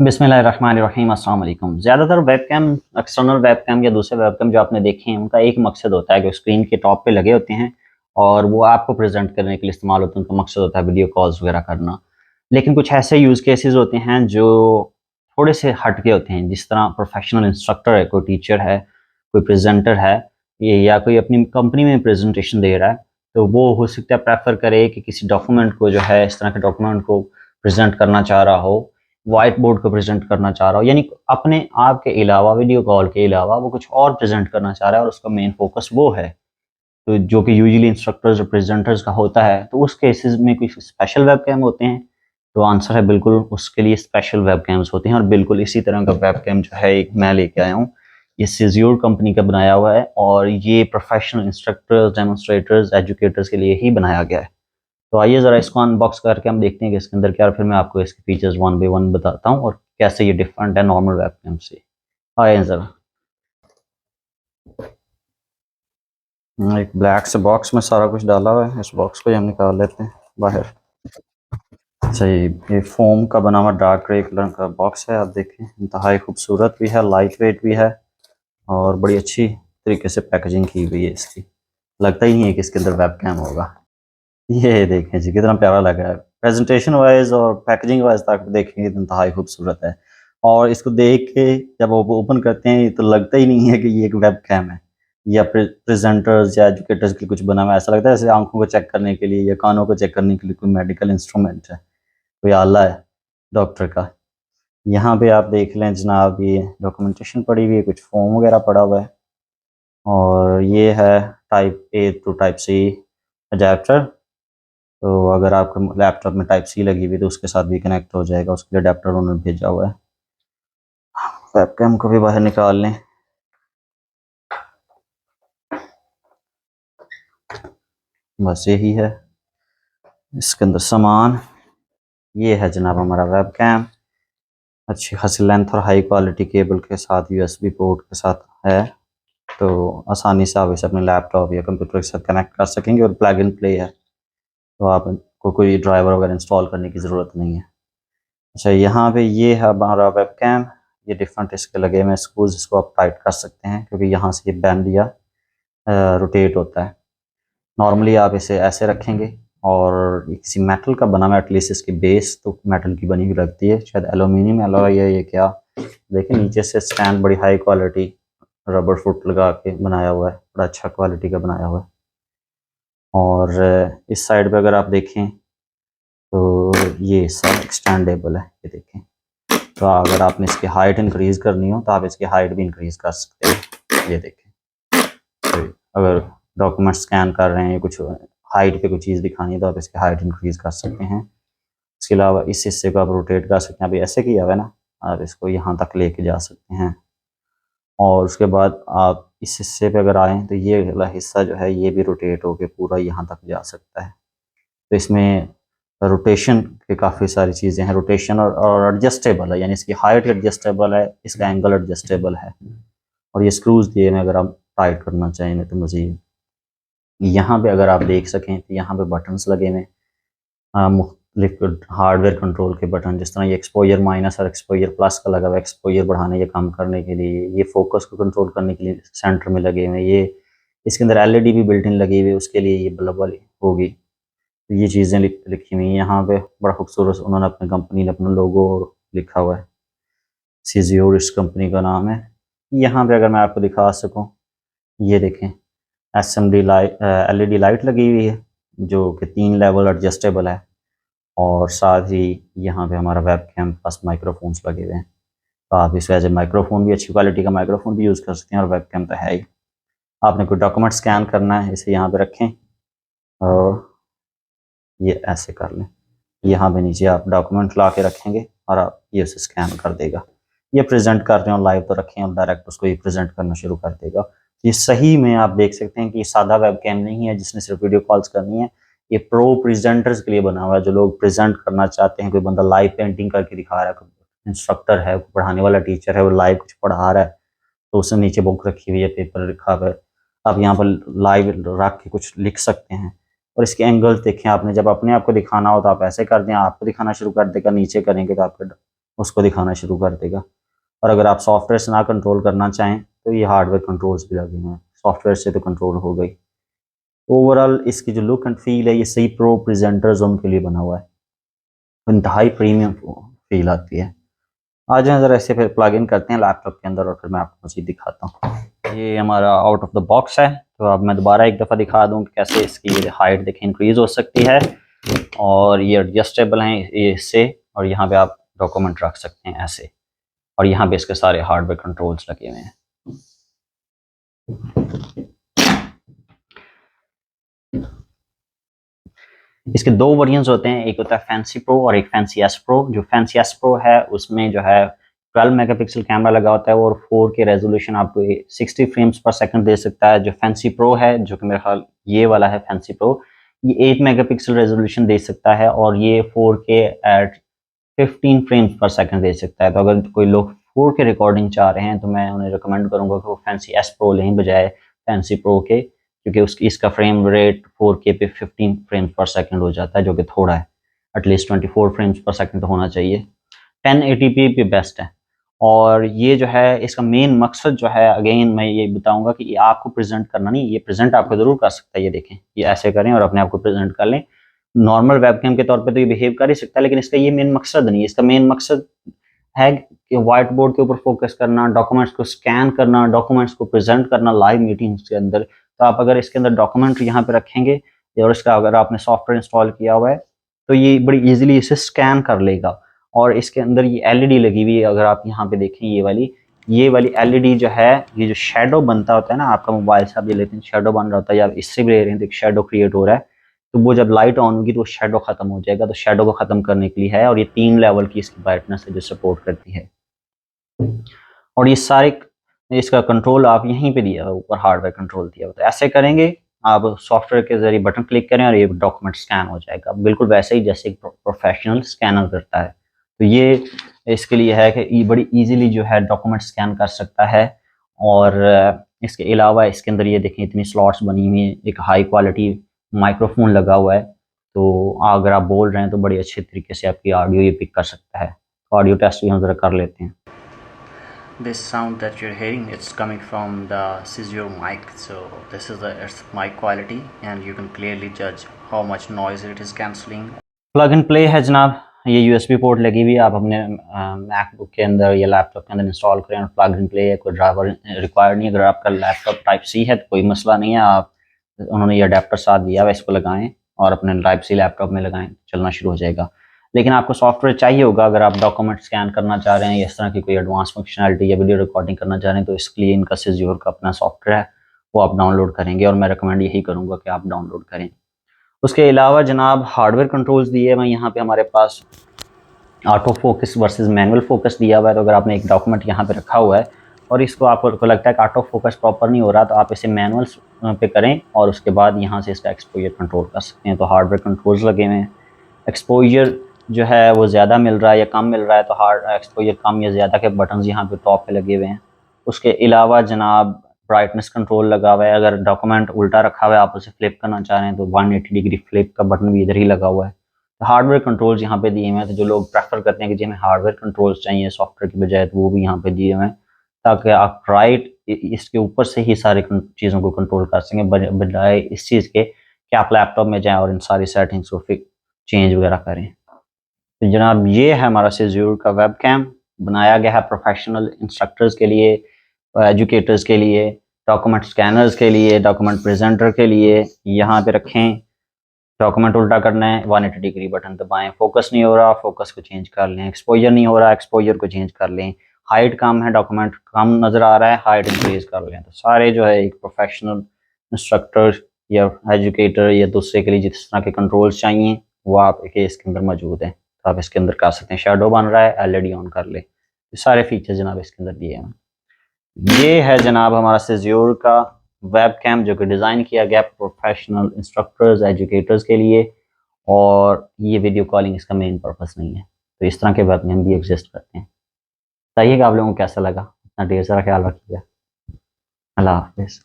बिस्मिल्लाहिर्रहमानिर्रहीम अस्सलाम वालेकुम। ज़्यादातर वेबकैम, एक्सटर्नल वेबकैम या दूसरे वेबकैम जो आपने देखे हैं, उनका एक मकसद होता है कि स्क्रीन के टॉप पे लगे होते हैं और वो आपको प्रेज़ेंट करने के लिए इस्तेमाल होते हैं। उनका मकसद होता है वीडियो कॉल्स वगैरह करना। लेकिन कुछ ऐसे यूज़ केसेस होते हैं जो थोड़े से हट के होते हैं, जिस तरह प्रोफेशनल इंस्ट्रक्टर है, कोई टीचर है, कोई प्रेज़ेंटर है, ये या कोई अपनी कंपनी में प्रेज़ेंटेशन दे रहा है, तो वो हो सकता है प्रेफ़र करे कि किसी डॉक्यूमेंट को जो है, इस तरह के डॉक्यूमेंट को प्रेज़ेंट करना चाह रहा हो, व्हाइट बोर्ड को प्रेज़ेंट करना चाह रहा हो, यानी अपने आप के अलावा, वीडियो कॉल के अलावा वो कुछ और प्रेज़ेंट करना चाह रहा है और उसका मेन फ़ोकस वो है। तो जो कि यूजुअली इंस्ट्रक्टर्स और प्रेज़ेंटर्स का होता है, तो उस केसेज़ में कुछ स्पेशल वेबकैम होते हैं। तो आंसर है बिल्कुल, उसके लिए स्पेशल वेबकैम्स होते हैं और बिल्कुल इसी तरह का वेबकैम जो है एक मैं लेके आया हूँ। ये सिज़्योर कंपनी का बनाया हुआ है और ये प्रोफ़ेशनल इंस्ट्रक्टर्स, डेमोंस्ट्रेटर्स, एजुकेटर्स के लिए ही बनाया गया है। तो आइए ज़रा इसको अनबॉक्स करके हम देखते हैं कि इसके अंदर क्या है, फिर मैं आपको इसके फीचर्स वन बाय वन बताता हूँ और कैसे ये डिफरेंट है नॉर्मल वेबकैम से। आइए ज़रा। एक ब्लैक से बॉक्स में सारा कुछ डाला हुआ है, इस बॉक्स को ही हम निकाल लेते हैं बाहर। अच्छा, ये फ़ोम का बना हुआ डार्क ग्रे कलर का बॉक्स है, आप देखें इंतहाई खूबसूरत भी है, लाइट वेट भी है और बड़ी अच्छी तरीके से पैकेजिंग की हुई है इसकी। लगता ही नहीं है कि इसके अंदर वेबकैम होगा। ये देखें जी कितना प्यारा लग रहा है। प्रेजेंटेशन वाइज और पैकेजिंग वाइज तक देखेंगे तो इंतहाई खूबसूरत है और इसको देख के जब आप ओपन करते हैं तो लगता ही नहीं है कि ये एक वेब कैम है या प्रेजेंटर्स या एजुकेटर्स के लिए कुछ बना हुआ है। ऐसा लगता है जैसे आंखों को चेक करने के लिए या कानों को चेक करने के लिए कोई मेडिकल इंस्ट्रूमेंट है, कोई आला है डॉक्टर का। यहाँ पे आप देख लें जनाब, ये डॉक्यूमेंटेशन पड़ी हुई है, कुछ फॉर्म वगैरह पड़ा हुआ है और ये है type A to type C adapter. तो अगर आपके लैपटॉप में टाइप सी लगी हुई तो उसके साथ भी कनेक्ट हो जाएगा, उसके लिए अडेप्टर उन्होंने भेजा हुआ है। वेबकैम को भी बाहर निकाल लें। बस यही है इसके अंदर सामान। ये है जनाब हमारा वेबकैम, अच्छी खासी लेंथ और हाई क्वालिटी केबल के साथ यूएसबी पोर्ट के साथ है, तो आसानी से आप इसे अपने लैपटॉप या कंप्यूटर के साथ कनेक्ट कर सकेंगे और प्लग इन प्ले है, तो आपको कोई ड्राइवर वगैरह इंस्टॉल करने की ज़रूरत नहीं है। अच्छा, यहाँ पे ये है हमारा वेबकैम। ये डिफरेंट इसके लगे हुए स्क्रूज, इसको आप टाइट कर सकते हैं क्योंकि यहाँ से ये बेंड या रोटेट होता है। नॉर्मली आप इसे ऐसे रखेंगे और ये किसी मेटल का बना हुआ, एटलीस्ट इसकी बेस तो मेटल की बनी हुई लगती है, शायद एलुमिनियम एलॉय है ये क्या। देखिए नीचे से स्टैंड बड़ी हाई क्वालिटी रबर फुट लगा के बनाया हुआ है, बड़ा अच्छा क्वालिटी का बनाया हुआ है। और इस साइड पे अगर आप देखें तो ये सब एक्सटेंडेबल है, ये देखें। तो अगर आपने इसकी हाइट इंक्रीज़ करनी हो तो आप इसकी हाइट भी इंक्रीज़ कर सकते हैं, ये देखें। तो अगर डॉक्यूमेंट स्कैन कर रहे हैं, कुछ हाइट पे कुछ चीज़ दिखानी है तो आप इसकी हाइट इंक्रीज़ कर सकते हैं। इसके अलावा इस हिस्से को आप रोटेट कर सकते हैं, अभी ऐसे किया हुआ है ना, आप इसको यहाँ तक लेके जा सकते हैं। और उसके बाद आप इस हिस्से पे अगर आएँ तो ये वाला हिस्सा जो है ये भी रोटेट होके पूरा यहाँ तक जा सकता है। तो इसमें रोटेशन की काफ़ी सारी चीज़ें हैं, रोटेशन और एडजस्टेबल है, यानी इसकी हाइट एडजस्टेबल है, इसका एंगल एडजस्टेबल है और ये स्क्रूज दिए हैं अगर आप टाइट करना चाहें तो मज़ीद। यहाँ पे अगर आप देख सकें तो यहाँ पे बटन्स लगे हुए हैं, मुख्तलिफ हार्डवेयर कंट्रोल के बटन, जिस तरह ये एक्सपोजर माइनस और एक्सपोजर प्लस का लगा हुआ है, एक्सपोजर बढ़ाने या कम करने के लिए, ये फोकस को कंट्रोल करने के लिए सेंटर में लगे हुए हैं। ये इसके अंदर एलईडी भी बिल्ट इन लगी हुई है, उसके लिए ये बल्ब वाली होगी। तो ये चीज़ें लिखी हुई हैं यहाँ पे, बड़ा खूबसूरत उन्होंने अपनी कंपनी ने अपना लोगो लिखा हुआ है, सिज़ियोर इस कंपनी का नाम है। यहाँ पे अगर मैं आपको दिखा सकूँ, ये देखें एसएमडी लाइट, एलईडी लाइट लगी हुई है जो कि 3 लेवल एडजस्टेबल है और साथ ही यहाँ पे हमारा वेबकैम प्लस माइक्रोफोन्स लगे हुए हैं। तो आप इस वजह से माइक्रोफोन भी अच्छी क्वालिटी का माइक्रोफोन भी यूज़ कर सकते हैं और वेबकैम तो है ही। आपने कोई डॉक्यूमेंट स्कैन करना है, इसे यहाँ पे रखें और ये ऐसे कर लें। यहाँ पे नीचे आप डॉक्यूमेंट ला के रखेंगे और आप ये उसे स्कैन कर देगा। ये प्रेजेंट कर रहे हो लाइव तो रखें और डायरेक्ट उसको ये प्रेजेंट करना शुरू कर देगा। ये सही में आप देख सकते हैं कि ये सादा वेबकैम नहीं है जिसने सिर्फ वीडियो कॉल्स करनी है। ये प्रो प्रेजेंटर्स के लिए बना हुआ है, जो लोग प्रेजेंट करना चाहते हैं। कोई बंदा लाइव पेंटिंग करके दिखा रहा है, कोई इंस्ट्रक्टर है, पढ़ाने वाला टीचर है, वो लाइव कुछ पढ़ा रहा है तो उसने नीचे बुक रखी हुई है, पेपर रखा हुआ है, आप यहाँ पर लाइव रख के कुछ लिख सकते हैं। और इसके एंगल्स देखें, आपने जब अपने आप को दिखाना हो तो आप ऐसे कर दें, आपको दिखाना शुरू कर देगा, नीचे करेंगे तो आपका उसको दिखाना शुरू कर देगा। और अगर आप सॉफ्टवेयर से ना कंट्रोल करना चाहें तो ये हार्डवेयर कंट्रोल्स भी लगे हुए हैं, सॉफ्टवेयर से तो कंट्रोल हो गई। ओवरऑल इसकी जो लुक एंड फील है ये सही प्रो प्रेजेंटर्स उनके लिए बना हुआ है, इंतहाई प्रीमियम फील आती है। आ जाए ज़रा ऐसे फिर प्लग इन करते हैं लैपटॉप के अंदर और फिर मैं आपको मज़ीद दिखाता हूँ। ये हमारा आउट ऑफ द बॉक्स है, तो अब मैं दोबारा एक दफ़ा दिखा दूँ कि कैसे इसकी हाइट देखें इंक्रीज़ हो सकती है। और ये एडजस्टेबल हैं ये इससे, और यहाँ पे आप डॉक्यूमेंट रख सकते हैं ऐसे, और यहाँ पे इसके सारे हार्डवेयर कंट्रोल्स लगे हुए हैं। इसके दो वेरिएंट्स होते हैं, एक होता है फैंसी प्रो और एक फैंसी एस प्रो। जो फैंसी एस प्रो है उसमें जो है 12 मेगापिक्सल कैमरा लगा होता है और 4K रेजोल्यूशन आपको 60 फ्रेम्स पर सेकंड दे सकता है। जो फैंसी प्रो है, जो कि मेरे ख्याल ये वाला है फैंसी प्रो, ये 8 मेगापिक्सल रेजोल्यूशन दे सकता है और ये 4K एट 15 फ्रेम्स पर सेकंड दे सकता है। तो अगर कोई लोग 4K रिकॉर्डिंग चाह रहे हैं तो मैं उन्हें रिकमेंड करूंगा कि वो फैंसी एस प्रो लें बजाय फैंसी प्रो के, क्योंकि उसकी इसका फ्रेम रेट 4K पे 15 फ्रेम्स पर सेकंड हो जाता है, जो कि थोड़ा है। एटलीस्ट 24 फ्रेम्स पर सेकंड तो होना चाहिए। 1080p पे बेस्ट है। और ये जो है इसका मेन मकसद जो है, अगेन मैं ये बताऊंगा कि ये आपको प्रेजेंट करना नहीं, ये प्रेजेंट आपको ज़रूर कर सकता है। ये देखें, ये ऐसे करें और अपने आप को प्रेजेंट कर लें। नॉर्मल वेबकैम के तौर पे तो ये बिहेव कर ही सकता है, लेकिन इसका ये मेन मकसद नहीं है। इसका मेन मकसद है कि व्हाइट बोर्ड के ऊपर फोकस करना, डॉक्यूमेंट्स को स्कैन करना, डॉक्यूमेंट्स को प्रेजेंट करना लाइव मीटिंग्स के अंदर। तो आप अगर इसके अंदर डॉक्यूमेंट यहाँ पे रखेंगे और इसका अगर आपने सॉफ्टवेयर इंस्टॉल किया हुआ है तो ये बड़ी इजीली इसे स्कैन कर लेगा। और इसके अंदर ये एलईडी लगी हुई है, अगर आप यहाँ पे देखें ये वाली एलईडी जो है, ये जो शेडो बनता होता है ना, आपका मोबाइल से आप ये लेते हैं शेडो बन रहा होता है, या इससे भी ले रहे हैं तो एक शेडो क्रिएट हो रहा है, तो वो जब लाइट ऑन होगी तो वो शेडो खत्म हो जाएगा। तो शेडो को खत्म करने के लिए है, और ये 3 लेवल की इसकी ब्राइटनेस है जो सपोर्ट करती है। और ये सारे इसका कंट्रोल आप यहीं पे दिया हुआ, ऊपर हार्डवेयर कंट्रोल दिया हुआ। तो ऐसे करेंगे आप, सॉफ्टवेयर के जरिए बटन क्लिक करें और ये डॉक्यूमेंट स्कैन हो जाएगा, बिल्कुल वैसे ही जैसे एक प्रोफेशनल स्कैनर करता है। तो ये इसके लिए है कि ये बड़ी इजीली जो है डॉक्यूमेंट स्कैन कर सकता है। और इसके अलावा इसके अंदर ये देखें इतनी स्लॉट्स बनी हुई हैं, एक हाई क्वालिटी माइक्रोफोन लगा हुआ है, तो अगर आप बोल रहे हैं तो बड़ी अच्छे तरीके से आपकी ऑडियो ये पिक कर सकता है। ऑडियो टेस्ट भी हम ज़रा कर लेते हैं। This sound that you're hearing, it's coming from the Sizio mic, so this is its mic quality and you can clearly judge how much noise it is cancelling. Plug and play है जनाब, ये USB port लगी हुई है, आप अपने MacBook के अंदर या लैपटॉप के अंदर इंस्टॉल करें और प्लग एंड प्ले है, कोई ड्राइवर रिक्वायर्ड नहीं। अगर आपका लैपटॉप टाइप सी है तो कोई मसला नहीं है, आप उन्होंने ये अडेप्टर साथ दिया हुआ, इसको लगाएं और अपने टाइप सी लैपटॉप में लगाएं, चलना शुरू हो जाएगा। लेकिन आपको सॉफ्टवेयर चाहिए होगा अगर आप डॉक्यूमेंट स्कैन करना चाह रहे हैं या इस तरह की कोई एडवांस फंक्शनैलिटी या वीडियो रिकॉर्डिंग करना चाह रहे हैं, तो इसके लिए इनका सिज्योर का अपना सॉफ्टवेयर है, वो आप डाउनलोड करेंगे, और मैं रिकमेंड यही करूँगा कि आप डाउनलोड करें। उसके अलावा जनाब हार्डवेयर कंट्रोल्स दिए हुए यहाँ पे हमारे पास auto focus versus manual focus दिया हुआ है। तो अगर आपने एक डॉक्यूमेंट यहाँ पे रखा हुआ है और इसको आपको लगता है कि ऑटो फोकस प्रॉपर नहीं हो रहा, तो आप इसे मैनुअल पे करें और उसके बाद यहाँ से इसका एक्सपोजर कंट्रोल कर सकते हैं। तो हार्डवेयर कंट्रोल्स लगे हुए हैं। एक्सपोजर जो है वो ज़्यादा मिल रहा है या कम मिल रहा है, तो हार्ड एक्सपोजर कम या ज़्यादा के बटन्स यहाँ पे टॉप पे लगे हुए हैं। उसके अलावा जनाब ब्राइटनेस कंट्रोल लगा हुआ है, अगर डॉक्यूमेंट उल्टा रखा हुआ है आप उसे फ्लिप करना चाह रहे हैं तो 180 डिग्री फ्लिप का बटन भी इधर ही लगा हुआ है। तो हार्डवेयर कंट्रोल्स यहाँ पे दिए हुए हैं, तो जो लोग प्रेफर करते हैं कि जी हमें हार्डवेयर कंट्रोल्स चाहिए सॉफ्टवेयर की बजाय, तो वो भी यहाँ पे दिए हुए हैं, ताकि आप राइट इसके ऊपर से ही सारी चीज़ों को कंट्रोल कर सकें, बजाय इस चीज़ के कि आप लैपटॉप में जाएँ और इन सारी सेटिंग्स को फिर चेंज वगैरह करें। तो जनाब ये है हमारा सिज्योर का वेब कैम, बनाया गया है प्रोफेशनल इंस्ट्रक्टर्स के लिए, एजुकेटर्स के लिए, डॉक्यूमेंट स्कैनर्स के लिए, डॉक्यूमेंट प्रेजेंटर के लिए। यहाँ पे रखें, डॉक्यूमेंट उल्टा करना है 180 डिग्री बटन दबाएं, फोकस नहीं हो रहा फोकस को चेंज कर लें, एक्सपोजर नहीं हो रहा एक्सपोजर को चेंज कर लें, हाइट कम है डॉक्यूमेंट कम नज़र आ रहा है हाइट इंक्रीज कर लें। तो सारे जो है एक प्रोफेशनल इंस्ट्रक्टर या एजुकेटर या दूसरे के लिए जिस तरह के कंट्रोल्स चाहिए वो आप इसके अंदर मौजूद हैं। तो आप इसके अंदर कर सकते हैं, शेडो बन रहा है एलईडी ऑन कर ले, ये सारे फीचर जनाब इसके अंदर दिए हैं। ये है जनाब हमारा सिज्योर का वेब कैम, जो कि डिज़ाइन किया गया प्रोफेशनल इंस्ट्रक्टर्स एजुकेटर्स के लिए, और ये वीडियो कॉलिंग इसका मेन पर्पस नहीं है। तो इस तरह के वेब कैम भी एग्जिस्ट करते हैं। बताइएगा आप लोगों को कैसा लगा, अपना ढेर सारा ख्याल रखिएगा। अल्लाह हाफिज़।